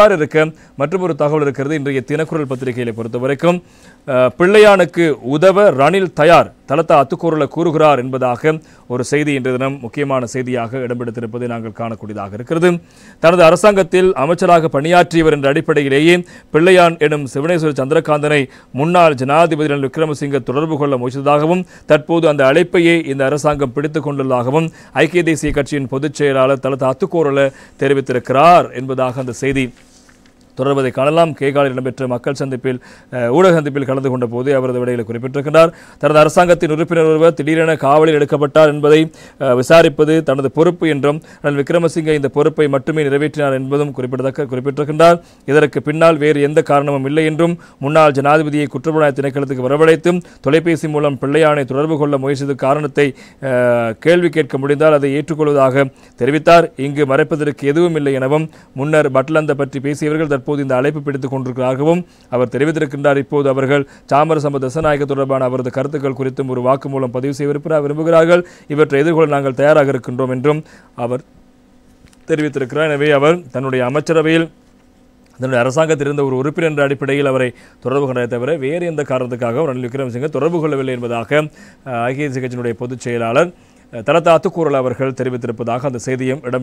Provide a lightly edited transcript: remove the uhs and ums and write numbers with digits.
இருக்க மற்றொரு தகவல் இருக்கிறது. இன்றைய தினக்குரல் பத்திரிகையை பொறுத்தவரைக்கும் பிள்ளையானுக்கு உதவ ரணில் தயார், தலத்தா அத்துக்கூறல கூறுகிறார் என்பதாக ஒரு செய்தி இன்றைய தினம் முக்கியமான செய்தியாக இடம்பெடுத்திருப்பதை நாங்கள் காணக்கூடியதாக இருக்கிறது. தனது அரசாங்கத்தில் அமைச்சராக பணியாற்றியவர் என்ற அடிப்படையிலேயே பிள்ளையான் எனும் சிவனேஸ்வர சந்திரகாந்தனை முன்னாள் ஜனாதிபதி ரணில் விக்ரமசிங்க தொடர்பு கொள்ள முயற்சித்ததாகவும் தற்போது அந்த அழைப்பையே இந்த அரசாங்கம் பிடித்துக் கொண்டுள்ளதாகவும் ஐக்கிய தேசிய கட்சியின் பொதுச் செயலாளர் தலத்தா அத்துக்கூறல தெரிவித்திருக்கிறார் என்பதாக அந்த செய்தி தொடர்வதை காணலாம். கேகாலில் இடம்பெற்ற மக்கள் சந்திப்பில் ஊடக சந்திப்பில் கலந்து கொண்ட போது அவரது விடையில் குறிப்பிட்டிருக்கிறார். தனது அரசாங்கத்தின் உறுப்பினர் ஒருவர் திடீரென காவலில் எடுக்கப்பட்டார் என்பதை விசாரிப்பது தனது பொறுப்பு என்றும் ரணில் விக்ரமசிங்க இந்த பொறுப்பை மட்டுமே நிறைவேற்றினார் என்பதும் குறிப்பிட்டிருக்கின்றார். இதற்கு பின்னால் வேறு எந்த காரணமும் இல்லை என்றும் முன்னாள் ஜனாதிபதியை குற்றப்புலனாய்வு திணைக்களத்துக்கு வரவழைத்தும் தொலைபேசி மூலம் பிள்ளையானை தொடர்பு கொள்ள முயற்சித்த காரணத்தை கேள்வி கேட்க முடிந்தால் அதை ஏற்றுக்கொள்வதாக தெரிவித்தார். இங்கு மறைப்பதற்கு எதுவும் இல்லை எனவும் முன்னர் பட்லந்த பற்றி பேசியவர்கள் தற்போது இந்த அழைப்பு பிடித்துக் கொண்டிருக்கிறாகவும் அவர் தெரிவித்திருக்கின்றார். இப்போது அவர்கள் சாமர சம்பத் தசநாயக தொடர்பான அவரது கருத்துக்கள் குறித்தும் ஒரு வாக்குமூலம் பதிவு செய்ய விரும்புகிறார்கள். இவற்றை எதிர்கொள்ள நாங்கள் தயாராக இருக்கின்றோம் என்றும் அவர் தெரிவித்திருக்கிறார். எனவே அவர் தன்னுடைய அமைச்சரவையில் தன்னுடைய அரசாங்கத்தில் இருந்த ஒரு உறுப்பினர் என்ற அடிப்படையில் அவரை தொடர்பு கொண்டதை தவிர வேறு எந்த காரணத்துக்காக ரணில் விக்ரமசிங்க தொடர்பு கொள்ளவில்லை என்பதாக ஐக்கிய தேசிய கட்சியினுடைய பொதுச் செயலாளர் தலத்தா அத்துக்கூறல அவர்கள் தெரிவித்திருப்பதாக அந்த செய்தியும் இடம்பெற்று